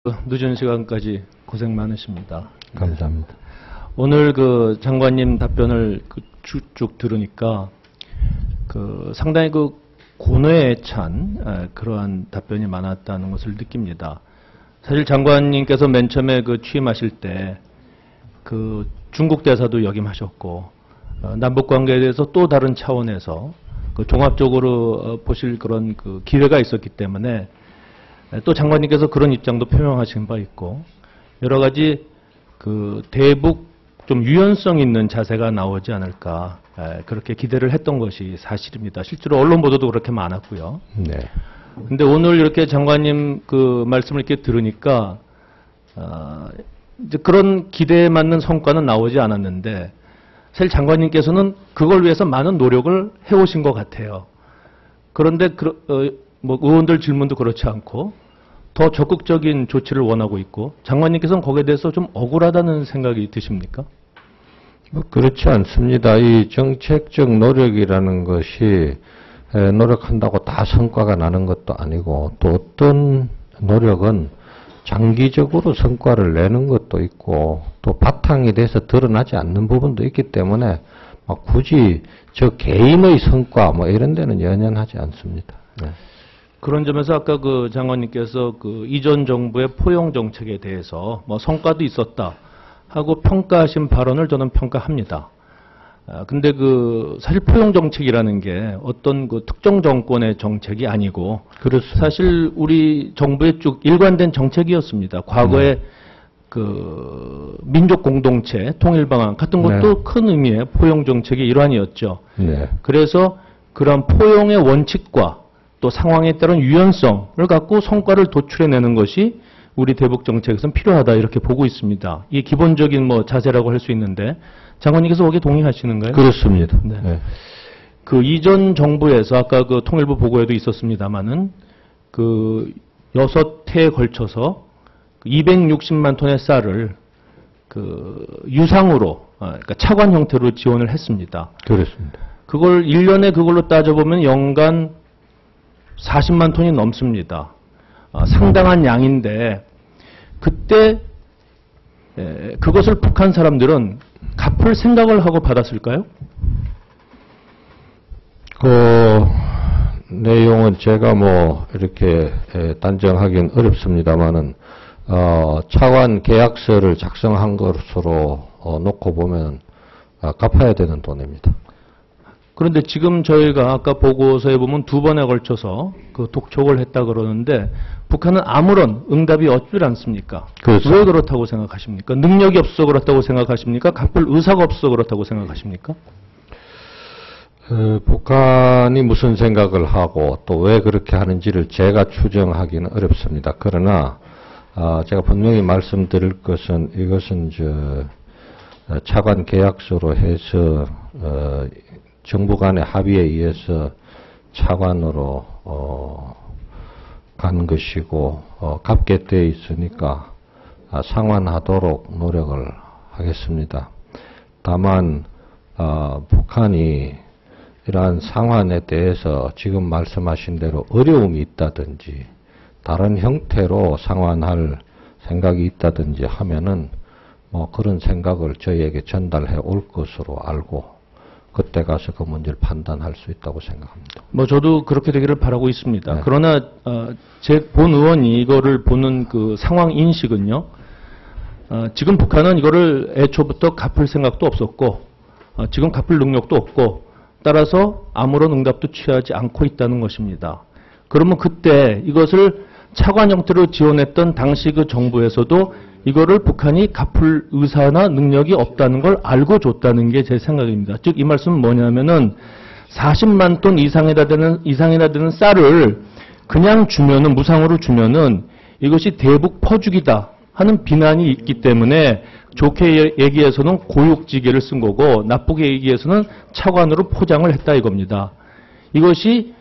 늦은 시간까지 고생 많으십니다. 감사합니다. 오늘 그 장관님 답변을 쭉 들으니까 상당히 고뇌에 찬 그러한 답변이 많았다는 것을 느낍니다. 사실 장관님께서 맨 처음에 취임하실 때 중국 대사도 역임하셨고 남북 관계에 대해서 또 다른 차원에서 종합적으로 보실 그런 기회가 있었기 때문에 또 장관님께서 그런 입장도 표명하신 바 있고 여러 가지 대북 좀 유연성 있는 자세가 나오지 않을까 그렇게 기대를 했던 것이 사실입니다. 실제로 언론 보도도 그렇게 많았고요. 네. 근데 오늘 이렇게 장관님 말씀을 이렇게 들으니까 이제 그런 기대에 맞는 성과는 나오지 않았는데 사실 장관님께서는 그걸 위해서 많은 노력을 해오신 것 같아요. 그런데 의원들 질문도 그렇지 않고 더 적극적인 조치를 원하고 있고 장관님께서는 거기에 대해서 좀 억울하다는 생각이 드십니까? 그렇지 않습니다. 이 정책적 노력이라는 것이 노력한다고 다 성과가 나는 것도 아니고 또 어떤 노력은 장기적으로 성과를 내는 것도 있고 또 바탕이 돼서 드러나지 않는 부분도 있기 때문에 굳이 저 개인의 성과 이런 데는 연연하지 않습니다. 네. 그런 점에서 아까 장관님께서 이전 정부의 포용 정책에 대해서 성과도 있었다 하고 평가하신 발언을 저는 평가합니다. 근데 사실 포용 정책이라는 게 어떤 특정 정권의 정책이 아니고 그렇습니다. 사실 우리 정부의 쭉 일관된 정책이었습니다. 과거에 민족 공동체 통일 방안 같은 것도 네. 큰 의미의 포용 정책의 일환이었죠. 네. 그래서 그런 포용의 원칙과 또 상황에 따른 유연성을 갖고 성과를 도출해내는 것이 우리 대북 정책에서는 필요하다 이렇게 보고 있습니다. 이게 기본적인 자세라고 할 수 있는데 장관님께서 거기에 동의하시는가요? 그렇습니다. 네. 네. 이전 정부에서 아까 통일부 보고에도 있었습니다만은 6회에 걸쳐서 260만 톤의 쌀을 유상으로 그러니까 차관 형태로 지원을 했습니다. 그렇습니다. 그걸 1년에 그걸로 따져보면 연간 40만 톤이 넘습니다. 상당한 양인데 그때 그것을 북한 사람들은 갚을 생각을 하고 받았을까요? 내용은 제가 이렇게 단정하기는 어렵습니다만은 차관 계약서를 작성한 것으로 놓고 보면 갚아야 되는 돈입니다. 그런데 지금 저희가 아까 보고서에 보면 2번에 걸쳐서 독촉을 했다 그러는데 북한은 아무런 응답이 없질 않습니까? 그렇죠. 왜 그렇다고 생각하십니까? 능력이 없어 그렇다고 생각하십니까? 갚을 의사가 없어 그렇다고 생각하십니까? 북한이 무슨 생각을 하고 또 왜 그렇게 하는지를 제가 추정하기는 어렵습니다. 그러나 제가 분명히 말씀드릴 것은 이것은 차관 계약서로 해서 정부 간의 합의에 의해서 차관으로 간 것이고 갚게 되어 있으니까 상환하도록 노력을 하겠습니다. 다만 북한이 이러한 상환에 대해서 지금 말씀하신 대로 어려움이 있다든지 다른 형태로 상환할 생각이 있다든지 하면은 그런 생각을 저희에게 전달해 올 것으로 알고 그때 가서 그 문제를 판단할 수 있다고 생각합니다. 저도 그렇게 되기를 바라고 있습니다. 네. 그러나 제 본 의원이 이거를 보는 상황 인식은요. 지금 북한은 이거를 애초부터 갚을 생각도 없었고 지금 갚을 능력도 없고 따라서 아무런 응답도 취하지 않고 있다는 것입니다. 그러면 그때 이것을 차관 형태로 지원했던 당시 정부에서도 이거를 북한이 갚을 의사나 능력이 없다는 걸 알고 줬다는 게 제 생각입니다. 즉 이 말씀은 뭐냐면은 40만 톤 이상이나 되는 쌀을 그냥 주면은 무상으로 주면은 이것이 대북 퍼주기다 하는 비난이 있기 때문에 좋게 얘기해서는 고육지계를 쓴 거고 나쁘게 얘기해서는 차관으로 포장을 했다 이겁니다. 이것이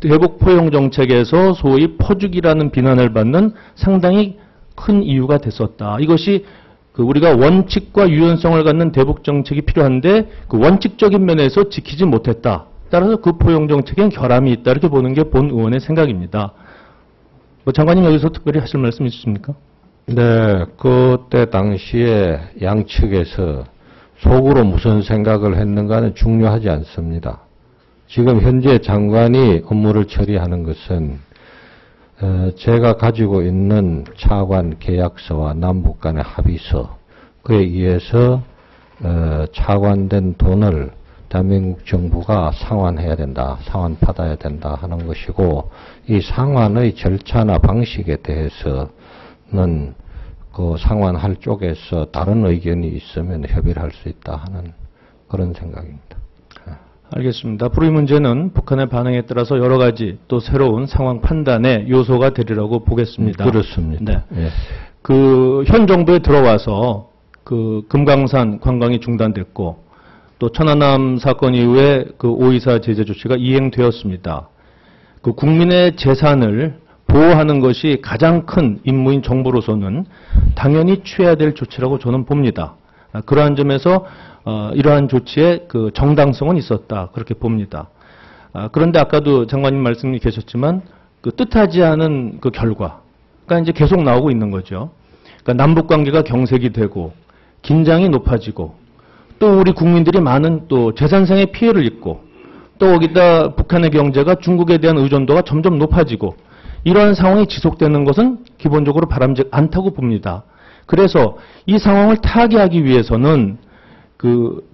대북 포용 정책에서 소위 퍼주기라는 비난을 받는 상당히 큰 이유가 됐었다. 이것이 우리가 원칙과 유연성을 갖는 대북 정책이 필요한데 원칙적인 면에서 지키지 못했다. 따라서 포용 정책엔 결함이 있다. 이렇게 보는 게 본 의원의 생각입니다. 뭐 장관님 여기서 특별히 하실 말씀 있으십니까? 네, 그때 당시에 양측에서 속으로 무슨 생각을 했는가는 중요하지 않습니다. 지금 현재 장관이 업무를 처리하는 것은 제가 가지고 있는 차관 계약서와 남북 간의 합의서에 의해서 차관된 돈을 대한민국 정부가 상환해야 된다, 상환받아야 된다 하는 것이고, 이 상환의 절차나 방식에 대해서는 그 상환할 쪽에서 다른 의견이 있으면 협의를 할 수 있다 하는 그런 생각입니다. 알겠습니다. 앞으로 이 문제는 북한의 반응에 따라서 여러 가지 또 새로운 상황 판단의 요소가 되리라고 보겠습니다. 그렇습니다. 네. 예. 현 정부에 들어와서 금강산 관광이 중단됐고 또 천안함 사건 이후에 5.24 제재 조치가 이행되었습니다. 국민의 재산을 보호하는 것이 가장 큰 임무인 정부로서는 당연히 취해야 될 조치라고 저는 봅니다. 그러한 점에서 이러한 조치의 정당성은 있었다, 그렇게 봅니다. 그런데 아까도 장관님 말씀이 계셨지만 뜻하지 않은 결과가 이제 계속 나오고 있는 거죠. 그러니까 남북 관계가 경색이 되고 긴장이 높아지고 또 우리 국민들이 많은 또 재산상의 피해를 입고 또 거기다 북한의 경제가 중국에 대한 의존도가 점점 높아지고 이러한 상황이 지속되는 것은 기본적으로 바람직 않다고 봅니다. 그래서 이 상황을 타개하기 위해서는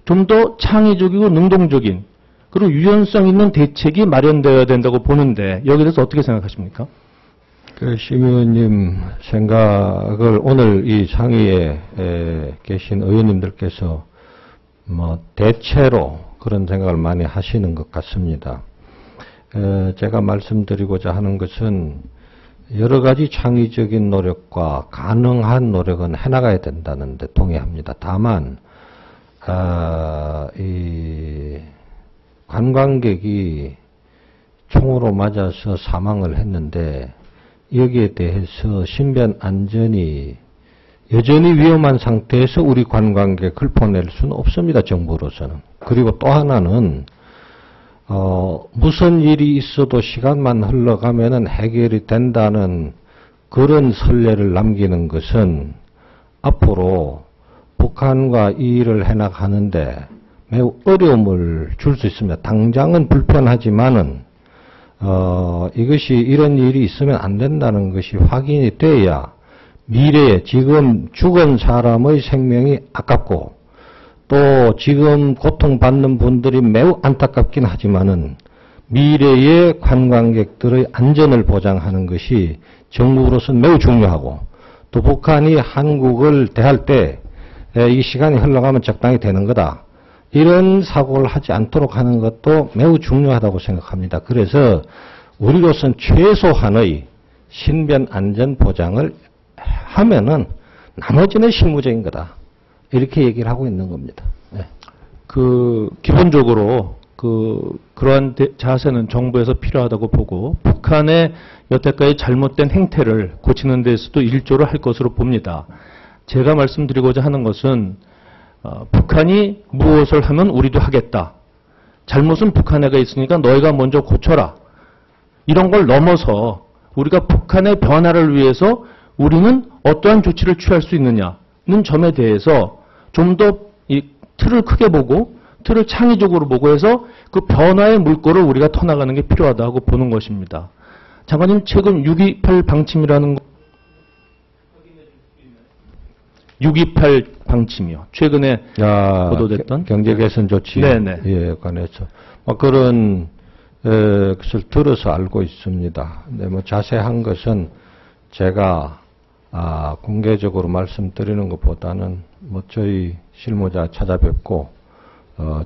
좀 더 창의적이고 능동적인 그리고 유연성 있는 대책이 마련되어야 된다고 보는데 여기에 대해서 어떻게 생각하십니까? 심 의원님 생각을 오늘 이 상위에 계신 의원님들께서 대체로 그런 생각을 많이 하시는 것 같습니다. 제가 말씀드리고자 하는 것은 여러 가지 창의적인 노력과 가능한 노력은 해나가야 된다는 데 동의합니다. 다만 이 관광객이 총으로 맞아서 사망을 했는데 여기에 대해서 신변 안전이 여전히 위험한 상태에서 우리 관광객을 보낼 수는 없습니다. 정부로서는. 그리고 또 하나는 무슨 일이 있어도 시간만 흘러가면은 해결이 된다는 그런 선례를 남기는 것은 앞으로 북한과 이 일을 해나가는데 매우 어려움을 줄 수 있습니다. 당장은 불편하지만은 이것이 이런 일이 있으면 안 된다는 것이 확인이 돼야 미래에 지금 죽은 사람의 생명이 아깝고 또 지금 고통받는 분들이 매우 안타깝긴 하지만은 미래의 관광객들의 안전을 보장하는 것이 정부로서는 매우 중요하고 또 북한이 한국을 대할 때 이 시간이 흘러가면 적당히 되는 거다. 이런 사고를 하지 않도록 하는 것도 매우 중요하다고 생각합니다. 그래서 우리로서는 최소한의 신변 안전 보장을 하면은 나머지는 실무적인 거다. 이렇게 얘기를 하고 있는 겁니다. 네. 기본적으로 그러한 자세는 정부에서 필요하다고 보고 북한의 여태까지 잘못된 행태를 고치는 데서도 일조를 할 것으로 봅니다. 제가 말씀드리고자 하는 것은 북한이 무엇을 하면 우리도 하겠다. 잘못은 북한에가 있으니까 너희가 먼저 고쳐라. 이런 걸 넘어서 우리가 북한의 변화를 위해서 우리는 어떠한 조치를 취할 수 있느냐는 점에 대해서 좀 더 이 틀을 크게 보고 틀을 창의적으로 보고 해서 그 변화의 물꼬를 우리가 터나가는 게 필요하다고 보는 것입니다. 장관님 최근 6.28 방침이라는 6.28 방침이요. 최근에 보도됐던 경제 개선 조치 예, 관해서 그런 것을 들어서 알고 있습니다. 근데 자세한 것은 제가 공개적으로 말씀드리는 것보다는 저희 실무자 찾아뵙고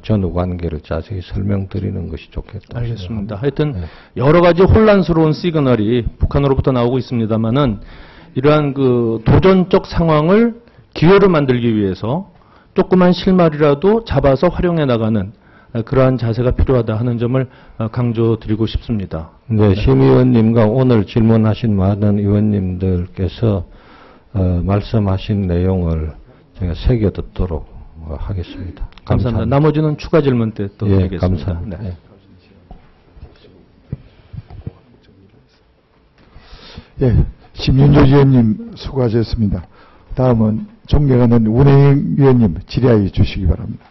전후 관계를 자세히 설명드리는 것이 좋겠다. 알겠습니다. 하여튼 여러 가지 혼란스러운 시그널이 북한으로부터 나오고 있습니다만은 이러한 도전적 상황을 기회로 만들기 위해서 조그만 실마리라도 잡아서 활용해 나가는 그러한 자세가 필요하다 하는 점을 강조드리고 싶습니다. 네, 심 의원님과 오늘 질문하신 많은 의원님들께서 말씀하신 내용을 제가 새겨 듣도록 하겠습니다. 감사합니다. 나머지는 추가 질문 때 또 드리겠습니다. 감사합니다. 네. 예, 심윤조 위원님 수고하셨습니다. 다음은 존경하는 운행위원님 질의하여 주시기 바랍니다.